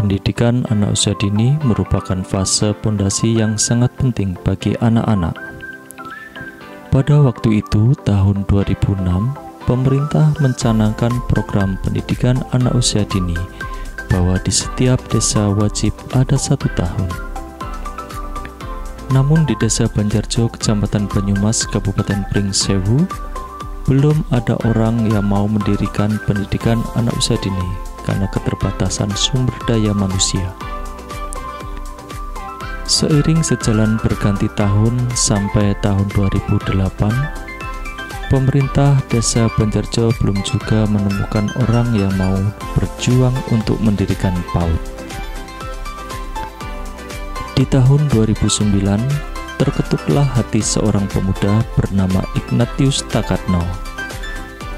Pendidikan anak usia dini merupakan fase pondasi yang sangat penting bagi anak-anak. Pada waktu itu, tahun 2006, pemerintah mencanangkan program pendidikan anak usia dini bahwa di setiap desa wajib ada 1 tahun. Namun di desa Banjarjo, Kecamatan Banyumas, Kabupaten Pringsewu, belum ada orang yang mau mendirikan pendidikan anak usia dini karena keterbatasan sumber daya manusia. Seiring sejalan berganti tahun sampai tahun 2008, pemerintah desa Banjarjo belum juga menemukan orang yang mau berjuang untuk mendirikan PAUD. Di tahun 2009, terketuklah hati seorang pemuda bernama Ignatius Takatno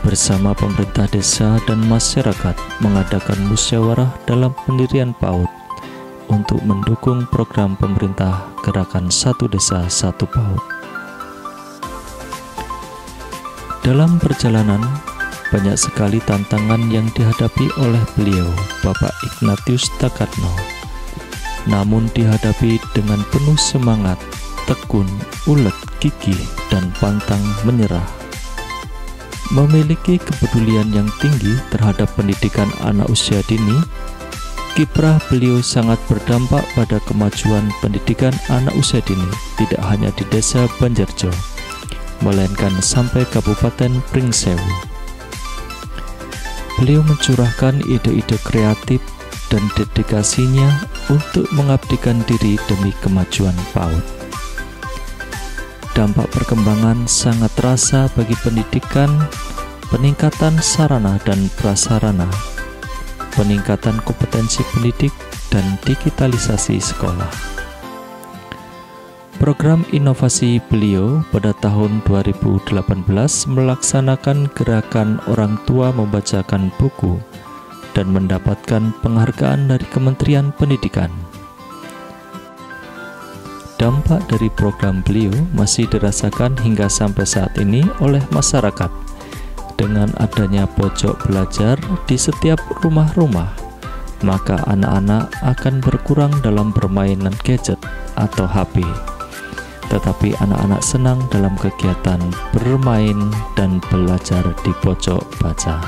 bersama pemerintah desa dan masyarakat mengadakan musyawarah dalam pendirian PAUD untuk mendukung program pemerintah gerakan 1 Desa 1 PAUD. Dalam perjalanan, banyak sekali tantangan yang dihadapi oleh beliau, Bapak Ignatius Takatno. Namun dihadapi dengan penuh semangat, tekun, ulet, gigih, dan pantang menyerah. Memiliki kepedulian yang tinggi terhadap pendidikan anak usia dini, kiprah beliau sangat berdampak pada kemajuan pendidikan anak usia dini tidak hanya di desa Banjarjo, melainkan sampai Kabupaten Pringsewu. Beliau mencurahkan ide-ide kreatif dan dedikasinya untuk mengabdikan diri demi kemajuan PAUD. Dampak perkembangan sangat terasa bagi pendidikan, peningkatan sarana dan prasarana, peningkatan kompetensi pendidik, dan digitalisasi sekolah. Program inovasi beliau pada tahun 2018 melaksanakan gerakan orang tua membacakan buku dan mendapatkan penghargaan dari Kementerian Pendidikan. Dampak dari program beliau masih dirasakan hingga sampai saat ini oleh masyarakat dengan adanya pojok belajar di setiap rumah-rumah, maka anak-anak akan berkurang dalam permainan gadget atau HP. Tetapi anak-anak senang dalam kegiatan bermain dan belajar di pojok baca.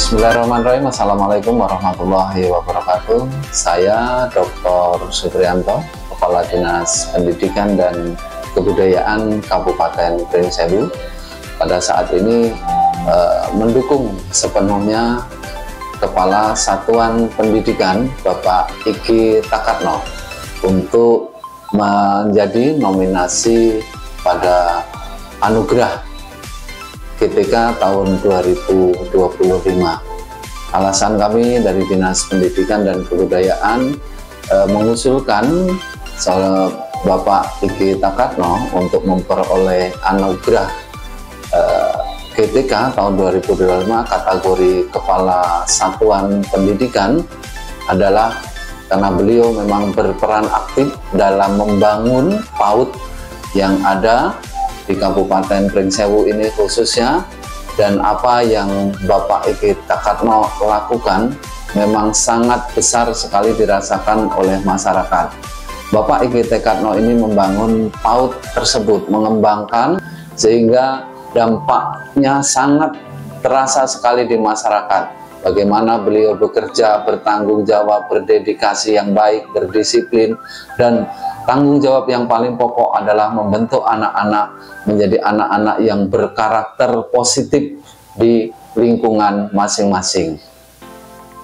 Bismillahirrahmanirrahim. Assalamualaikum warahmatullahi wabarakatuh. Saya Dr. Supriyanto, Kepala Dinas Pendidikan dan Kebudayaan Kabupaten Pringsewu, pada saat ini mendukung sepenuhnya Kepala Satuan Pendidikan Bapak Igi Takatno untuk menjadi nominasi pada anugerah GTK tahun 2025. Alasan kami dari Dinas Pendidikan dan Kebudayaan mengusulkan Bapak Igi Takatno untuk memperoleh anugerah GTK tahun 2025 kategori Kepala Satuan Pendidikan adalah karena beliau memang berperan aktif dalam membangun PAUD yang ada di Kabupaten Pringsewu ini khususnya, dan apa yang Bapak Igi Takatno lakukan memang sangat besar sekali dirasakan oleh masyarakat. Bapak Igi Takatno ini membangun PAUD tersebut, mengembangkan sehingga dampaknya sangat terasa sekali di masyarakat. Bagaimana beliau bekerja, bertanggung jawab, berdedikasi yang baik, berdisiplin, dan tanggung jawab yang paling pokok adalah membentuk anak-anak menjadi anak-anak yang berkarakter positif di lingkungan masing-masing.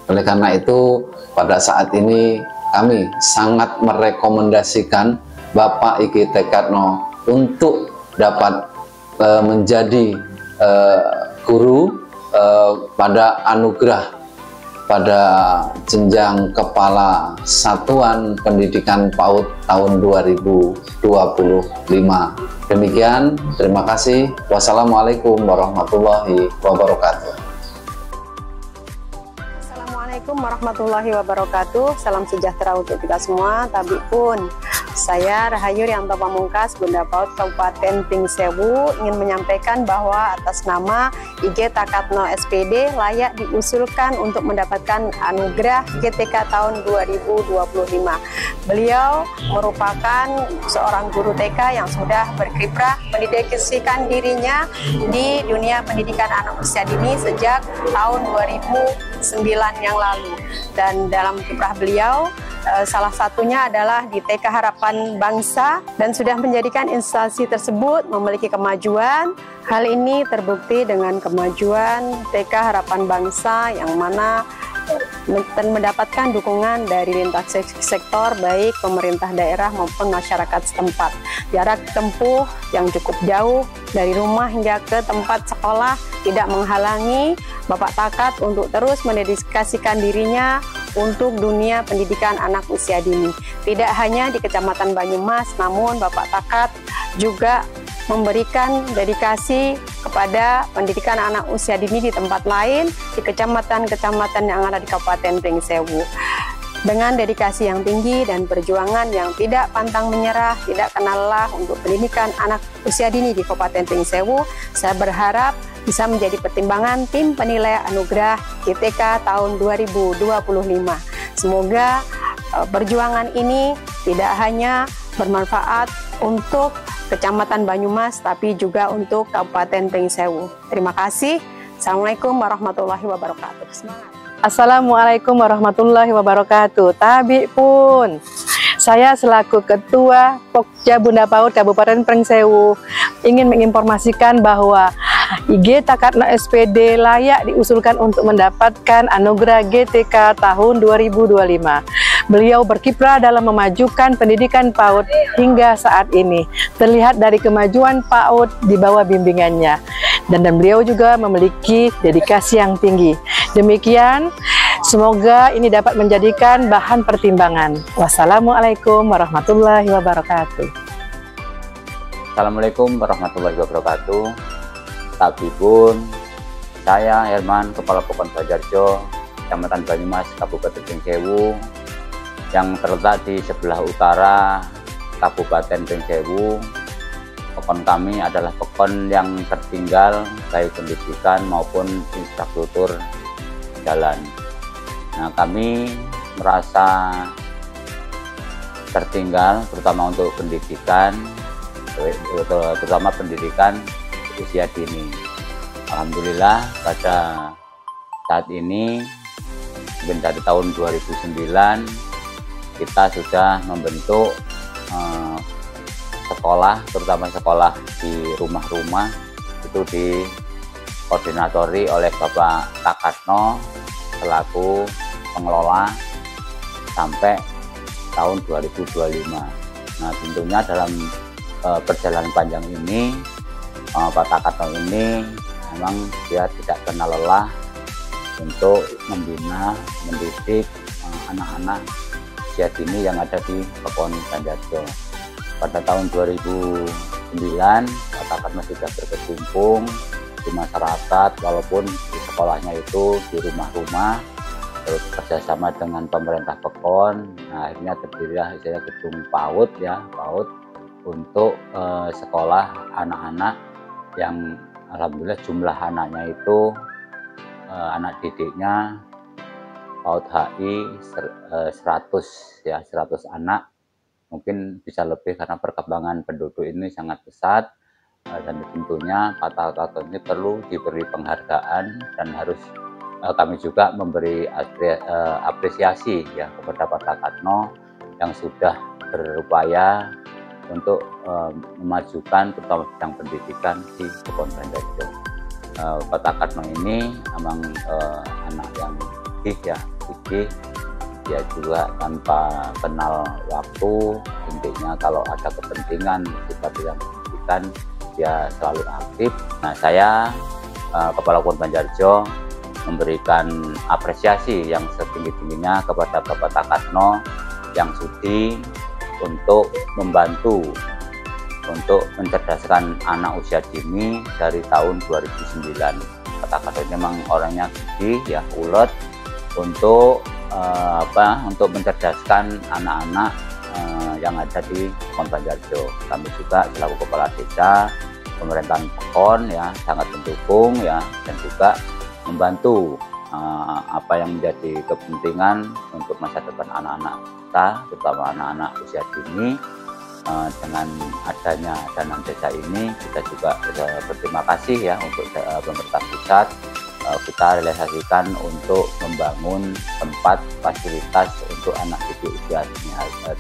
Oleh karena itu, pada saat ini kami sangat merekomendasikan Bapak Igi Takatno untuk dapat menjadi guru pada anugerah pada jenjang Kepala Satuan Pendidikan PAUD tahun 2025. Demikian, terima kasih. Wassalamualaikum warahmatullahi wabarakatuh. Assalamualaikum warahmatullahi wabarakatuh. Salam sejahtera untuk kita semua. Tabipun, saya Rahayu Rianto Pamungkas, Bunda PAUD Kabupaten Pringsewu, ingin menyampaikan bahwa atas nama IG Takatno SPD layak diusulkan untuk mendapatkan anugerah GTK tahun 2025. Beliau merupakan seorang guru TK yang sudah berkiprah mendedikasikan dirinya di dunia pendidikan anak usia dini sejak tahun 2009 yang lalu. Dan dalam kiprah beliau, salah satunya adalah di TK Harapan Bangsa, dan sudah menjadikan instansi tersebut memiliki kemajuan. Hal ini terbukti dengan kemajuan TK Harapan Bangsa yang mana mendapatkan dukungan dari lintas sektor baik pemerintah daerah maupun masyarakat setempat. Jarak tempuh yang cukup jauh dari rumah hingga ke tempat sekolah tidak menghalangi Bapak Takat untuk terus mendedikasikan dirinya untuk dunia pendidikan anak usia dini. Tidak hanya di Kecamatan Banyumas, namun Bapak Takat juga memberikan dedikasi kepada pendidikan anak usia dini di tempat lain, di kecamatan-kecamatan yang ada di Kabupaten Pringsewu. Dengan dedikasi yang tinggi dan perjuangan yang tidak pantang menyerah, tidak kenal lelah untuk pendidikan anak usia dini di Kabupaten Pringsewu, saya berharap bisa menjadi pertimbangan tim penilai anugerah GTK tahun 2025. Semoga perjuangan ini tidak hanya bermanfaat untuk Kecamatan Banyumas, tapi juga untuk Kabupaten Pringsewu. Terima kasih. Assalamualaikum warahmatullahi wabarakatuh. Semangat. Assalamualaikum warahmatullahi wabarakatuh. Tabipun, saya selaku Ketua Pokja Bunda PAUD Kabupaten Pringsewu ingin menginformasikan bahwa IG Takatno SPD layak diusulkan untuk mendapatkan anugerah GTK tahun 2025. Beliau berkiprah dalam memajukan pendidikan PAUD hingga saat ini. Terlihat dari kemajuan PAUD di bawah bimbingannya. Dan beliau juga memiliki dedikasi yang tinggi. Demikian, semoga ini dapat menjadikan bahan pertimbangan. Wassalamualaikum warahmatullahi wabarakatuh. Assalamualaikum warahmatullahi wabarakatuh. Tabipun, saya Herman, Kepala Pokon Banjarjo, Kecamatan Banyumas, Kabupaten Pringsewu, yang terletak di sebelah utara Kabupaten Pringsewu. Pokon kami adalah pokon yang tertinggal baik pendidikan maupun infrastruktur jalan. Nah, kami merasa tertinggal terutama untuk pendidikan, terutama pendidikan usia dini. Alhamdulillah pada saat ini, mungkin dari tahun 2009, kita sudah membentuk sekolah, terutama sekolah di rumah-rumah, itu dikoordinatori oleh Bapak Takatno selaku pengelola sampai tahun 2025. Nah, tentunya dalam perjalanan panjang ini, Pak Takatno ini memang dia tidak kenal lelah untuk membina, mendidik anak-anak usia dini yang ada di Pokon Banjarjo. Pada tahun 2009, Pak Takatno sudah berkecimpung di masyarakat, walaupun di sekolahnya itu di rumah-rumah, terus kerjasama dengan pemerintah Pokon. Nah, akhirnya terdirilah istilahnya gedung PAUD ya, PAUD untuk sekolah anak-anak yang alhamdulillah jumlah anaknya itu anak didiknya PAUD HI 100 ya, 100 anak, mungkin bisa lebih karena perkembangan penduduk ini sangat pesat, dan tentunya Pak Takatno ini perlu diberi penghargaan dan harus kami juga memberi apresiasi ya kepada Pak Takatno yang sudah berupaya untuk memajukan terutama bidang pendidikan di Pokon Banjarjo. Pak Takatno ini memang anak yang gigih ya, gigih. Dia juga tanpa kenal waktu, intinya kalau ada kepentingan kita bidang pendidikan dia selalu aktif. Nah, saya Kepala Pokon Banjarjo memberikan apresiasi yang setinggi-tingginya kepada Bapak Takatno yang sudi untuk membantu untuk mencerdaskan anak usia dini dari tahun 2009. Pak Takatno memang orangnya gigih ya, ulet untuk untuk mencerdaskan anak-anak yang ada di Pekon Banjarjo. Kami juga selaku kepala desa, pemerintahan Pekon ya sangat mendukung ya, dan juga membantu apa yang menjadi kepentingan untuk masa depan anak-anak kita, terutama anak-anak usia dini. Dengan adanya dana desa ini, kita juga berterima kasih ya untuk pemerintah pusat. Kita realisasikan untuk membangun tempat fasilitas untuk anak didik usia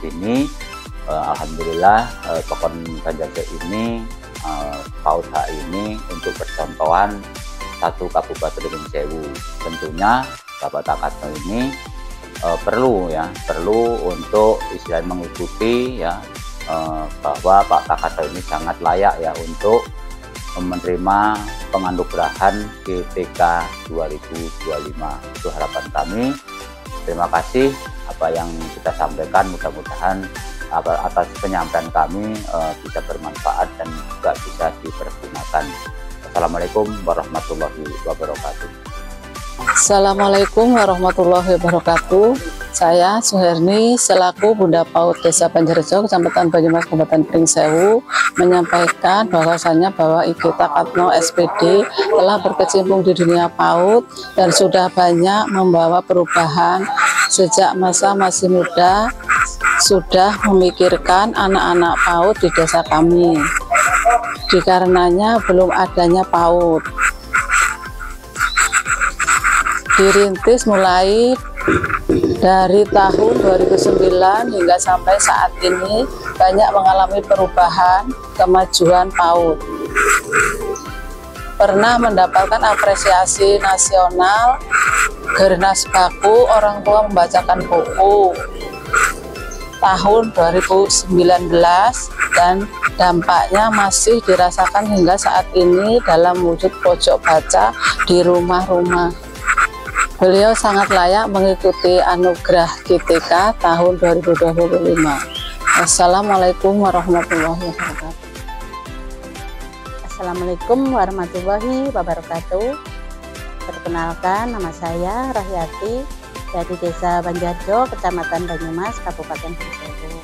dini. Alhamdulillah Pekon Banjarjo ini, PAUD HI ini untuk percontohan satu Kabupaten Pring Sewu. Tentunya Bapak Takatno ini perlu untuk istilahnya mengikuti ya, bahwa Pak Takatno ini sangat layak ya untuk menerima penganugerahan GTK 2025. Itu harapan kami. Terima kasih apa yang kita sampaikan, mudah-mudahan atas penyampaian kami bisa bermanfaat dan juga bisa dipergunakan. Assalamualaikum warahmatullahi wabarakatuh. Assalamualaikum warahmatullahi wabarakatuh. Saya Suherni selaku Bunda PAUD Desa Banjarjo, Kecamatan Banyumas, Kabupaten Pring Sewu, menyampaikan bahwasannya bahwa Ibu Takatno SPD telah berkecimpung di dunia PAUD dan sudah banyak membawa perubahan sejak masa masih muda, sudah memikirkan anak-anak PAUD di desa kami. Dikarenanya belum adanya PAUD. Dirintis mulai dari tahun 2009 hingga sampai saat ini banyak mengalami perubahan, kemajuan PAUD. Pernah mendapatkan apresiasi nasional, Gernas Baku orang tua membacakan buku tahun 2019, dan dampaknya masih dirasakan hingga saat ini dalam wujud pojok baca di rumah-rumah. Beliau sangat layak mengikuti anugerah GTK tahun 2025. Assalamualaikum warahmatullahi wabarakatuh. Assalamualaikum warahmatullahi wabarakatuh. Perkenalkan, nama saya Rahyati dari Desa Banjarjo, Kecamatan Banyumas, Kabupaten Pring Sewu.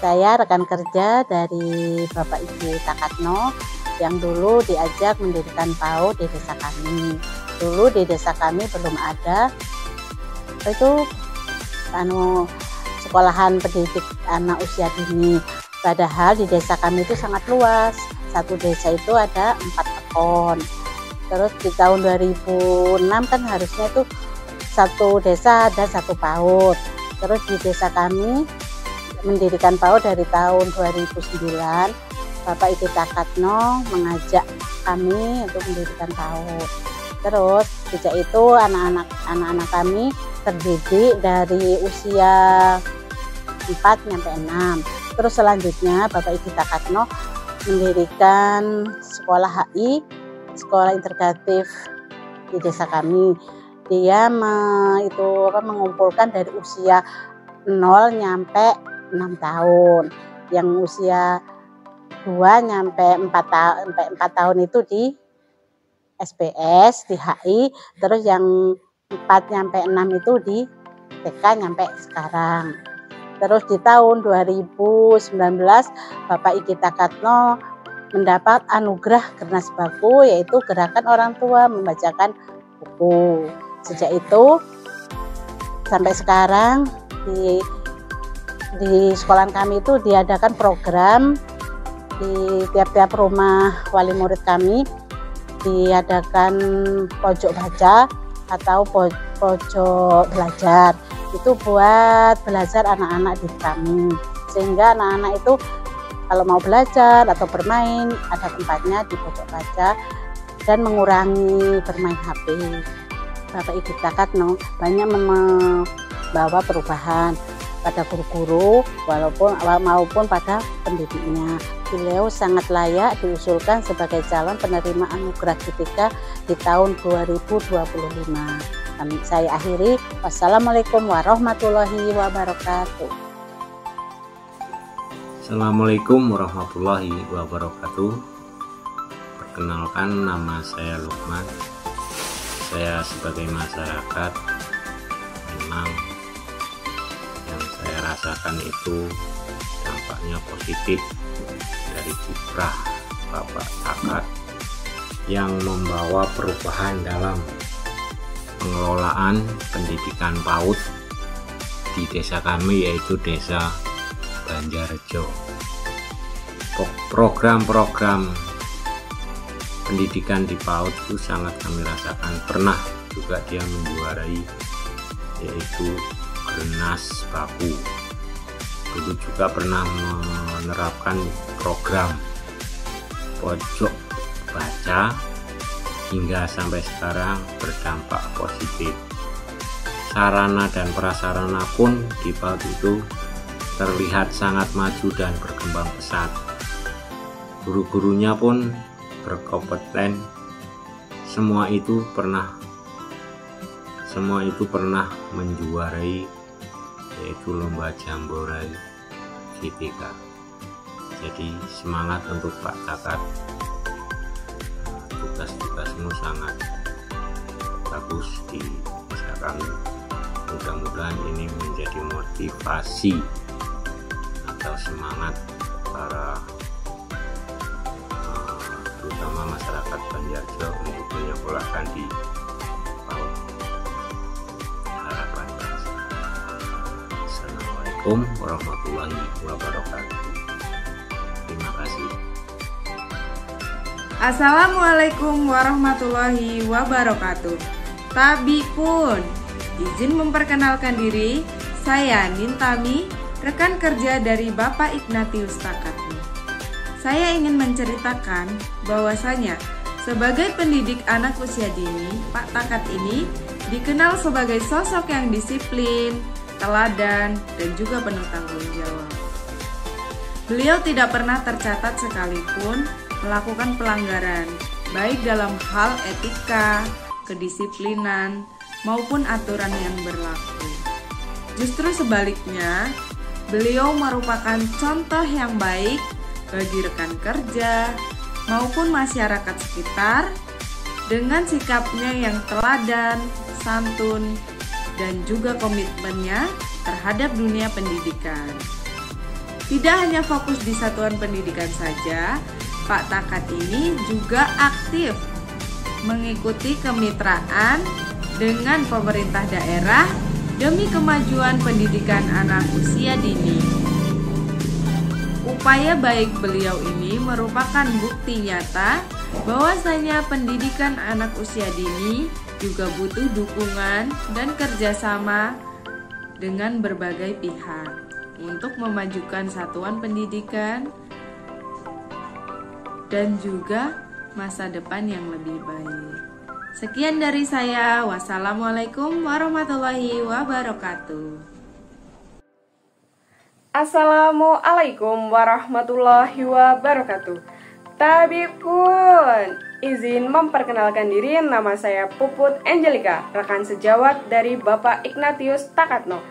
Saya rekan kerja dari Bapak Ibu Takatno yang dulu diajak mendirikan PAUD di desa kami. Dulu di desa kami belum ada itu sekolahan pendidik anak usia dini. Padahal di desa kami itu sangat luas. Satu desa itu ada 4 pekon. Terus di tahun 2006 kan harusnya itu satu desa ada 1 PAUD. Terus di desa kami mendirikan PAUD dari tahun 2009. Bapak Ibu Takatno mengajak kami untuk mendirikan PAUD. Terus sejak itu anak-anak kami terdidik dari usia 4 sampai 6. Terus selanjutnya Bapak Ibu Takatno mendirikan sekolah HI, sekolah integratif di desa kami. Dia mengumpulkan dari usia 0 sampai 6 tahun. Yang usia 2 sampai 4 tahun itu di SPS, di HI, terus yang 4 sampai 6 itu di TK sampai sekarang. Terus di tahun 2019 Bapak Ibu Takatno mendapat anugerah Gernas Baku, yaitu Gerakan Orang Tua Membacakan Buku. Sejak itu sampai sekarang di sekolahan kami itu diadakan program di tiap-tiap rumah wali murid kami, diadakan pojok baca atau pojok belajar. Itu buat belajar anak-anak di kami, sehingga anak-anak itu kalau mau belajar atau bermain ada tempatnya di pojok baca dan mengurangi bermain HP. Bapak Ibu Takatno banyak membawa perubahan. pada guru-guru maupun pada pendidiknya. Beliau sangat layak diusulkan sebagai calon penerima anugerah GBK di tahun 2025. Saya akhiri. Wassalamualaikum warahmatullahi wabarakatuh. Assalamualaikum warahmatullahi wabarakatuh. Perkenalkan, nama saya Lukman. Saya sebagai masyarakat, memang yang saya rasakan itu dampaknya positif dari kiprah Bapak Takat yang membawa perubahan dalam pengelolaan pendidikan PAUD di desa kami, yaitu Desa Banjarrejo. Program-program pendidikan di PAUD itu sangat kami rasakan. Pernah juga dia menjuarai, yaitu Gernas Baku. Dulu juga pernah menerapkan program pojok baca, hingga sampai sekarang berdampak positif. Sarana dan prasarana pun di PAUD itu terlihat sangat maju dan berkembang pesat. Guru-gurunya pun berkompeten. Semua itu pernah menjuarai, yaitu lomba Jambore GBK. Jadi semangat untuk Pak Takat. Tugas-tugasmu sangat bagus di desa kami. Mudah-mudahan ini menjadi motivasi atau semangat para terutama masyarakat Banjarrejo untuk menyekolahkan di PAUD Harapan Bangsa. Assalamualaikum warahmatullahi wabarakatuh. Terima kasih. Assalamualaikum warahmatullahi wabarakatuh. Tabi pun izin memperkenalkan diri. Saya Nintami, rekan kerja dari Bapak Ignatius Takat. Saya ingin menceritakan bahwasanya sebagai pendidik anak usia dini, Pak Takat ini dikenal sebagai sosok yang disiplin, teladan, dan juga penuh tanggung jawab. Beliau tidak pernah tercatat sekalipun melakukan pelanggaran, baik dalam hal etika, kedisiplinan, maupun aturan yang berlaku. Justru sebaliknya, beliau merupakan contoh yang baik bagi rekan kerja maupun masyarakat sekitar dengan sikapnya yang teladan, santun, dan juga komitmennya terhadap dunia pendidikan. Tidak hanya fokus di satuan pendidikan saja, Pak Takat ini juga aktif mengikuti kemitraan dengan pemerintah daerah demi kemajuan pendidikan anak usia dini. Upaya baik beliau ini merupakan bukti nyata bahwasanya pendidikan anak usia dini juga butuh dukungan dan kerjasama dengan berbagai pihak untuk memajukan satuan pendidikan dan juga masa depan yang lebih baik. Sekian dari saya. Wassalamualaikum warahmatullahi wabarakatuh. Assalamualaikum warahmatullahi wabarakatuh. Tabi pun izin memperkenalkan diri. Nama saya Puput Angelika, rekan sejawat dari Bapak Ignatius Takatno.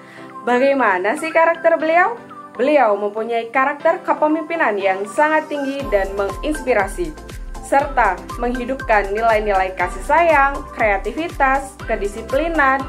Bagaimana sih karakter beliau? Beliau mempunyai karakter kepemimpinan yang sangat tinggi dan menginspirasi, serta menghidupkan nilai-nilai kasih sayang, kreativitas, kedisiplinan,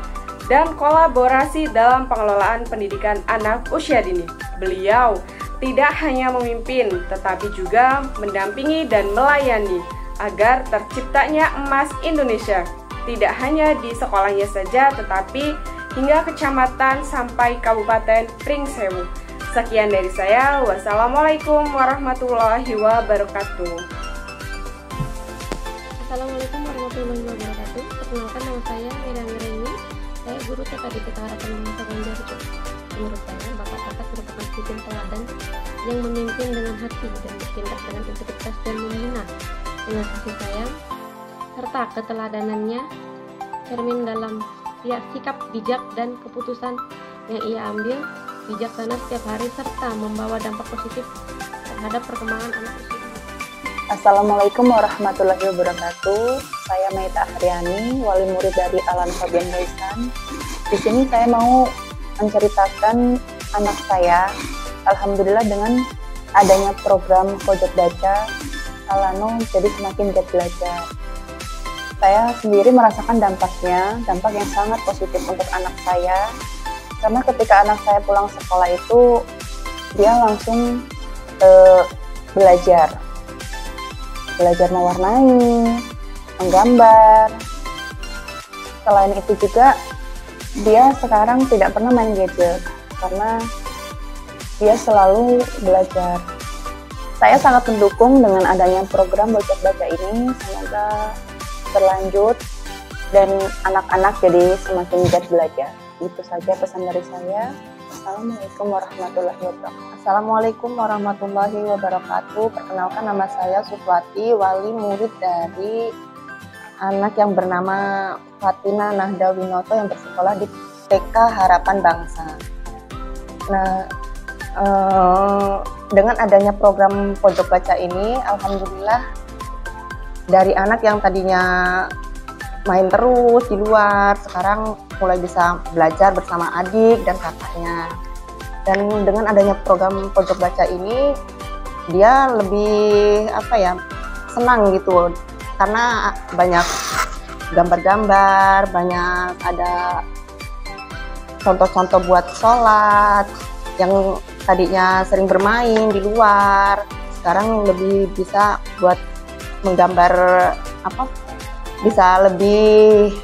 dan kolaborasi dalam pengelolaan pendidikan anak usia dini. Beliau tidak hanya memimpin, tetapi juga mendampingi dan melayani agar terciptanya emas Indonesia. Tidak hanya di sekolahnya saja, tetapi hingga kecamatan sampai Kabupaten Pringsewu. Sekian dari saya. Wassalamualaikum warahmatullahi wabarakatuh. Assalamualaikum warahmatullahi wabarakatuh. Perkenalkan, nama saya Miriam Reni. Saya guru TK di PT Harapan Bangsa Banjarrejo. Menurut saya, Bapak Takat merupakan figur teladan yang memimpin dengan hati dan bertindak dengan integritas dan membina dengan kasih sayang, serta keteladanannya cermin dalam sikap bijak dan keputusan yang ia ambil bijaksana setiap hari, serta membawa dampak positif terhadap perkembangan anak usia. Assalamualaikum warahmatullahi wabarakatuh. Saya Maita Akhriani, wali murid dari Alan Fabian Baisan. Di sini saya mau menceritakan anak saya. Alhamdulillah dengan adanya program pojok baca, Alano jadi semakin giat belajar. Saya sendiri merasakan dampaknya, dampak yang sangat positif untuk anak saya. Karena ketika anak saya pulang sekolah itu, dia langsung belajar mewarnai, menggambar. Selain itu juga dia sekarang tidak pernah main gadget karena dia selalu belajar. Saya sangat mendukung dengan adanya program pojok baca ini, semoga berlanjut dan anak-anak jadi semakin giat belajar. Itu saja pesan dari saya. Assalamualaikum warahmatullahi wabarakatuh. Assalamualaikum warahmatullahi wabarakatuh. Perkenalkan, nama saya Sufwati, wali murid dari anak yang bernama Fatina Nahda Winoto yang bersekolah di TK Harapan Bangsa. Nah, dengan adanya program pojok baca ini, alhamdulillah dari anak yang tadinya main terus di luar, sekarang mulai bisa belajar bersama adik dan kakaknya. Dan dengan adanya program pojok baca ini, dia lebih senang gitu, karena banyak gambar-gambar, banyak ada contoh-contoh buat sholat, yang tadinya sering bermain di luar, sekarang lebih bisa buat menggambar bisa lebih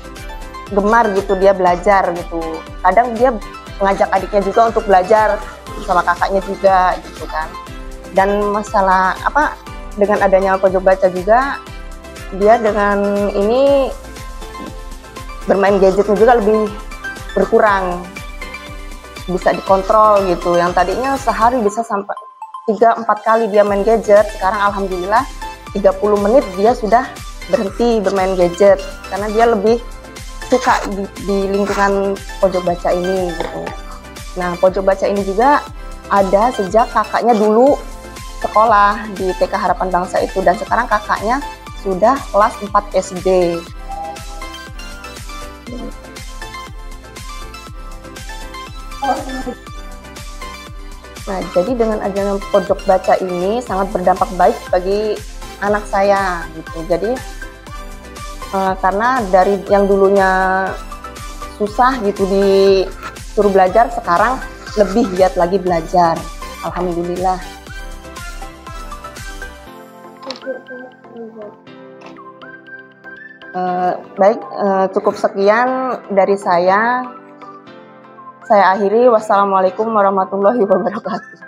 gemar gitu dia belajar gitu. Kadang dia mengajak adiknya juga untuk belajar sama kakaknya juga gitu kan. Dan masalah dengan adanya pojok baca juga, dia dengan ini bermain gadgetnya juga lebih berkurang, bisa dikontrol gitu. Yang tadinya sehari bisa sampai 3-4 kali dia main gadget, sekarang alhamdulillah 30 menit dia sudah berhenti bermain gadget karena dia lebih suka di lingkungan pojok baca ini gitu. Nah, pojok baca ini juga ada sejak kakaknya dulu sekolah di TK Harapan Bangsa itu, dan sekarang kakaknya sudah kelas 4 SD. Nah, jadi dengan adanya pojok baca ini sangat berdampak baik bagi anak saya gitu. Jadi karena dari yang dulunya susah gitu disuruh belajar, sekarang lebih giat lagi belajar. Alhamdulillah. Baik, cukup sekian dari saya. Saya akhiri. Wassalamualaikum warahmatullahi wabarakatuh.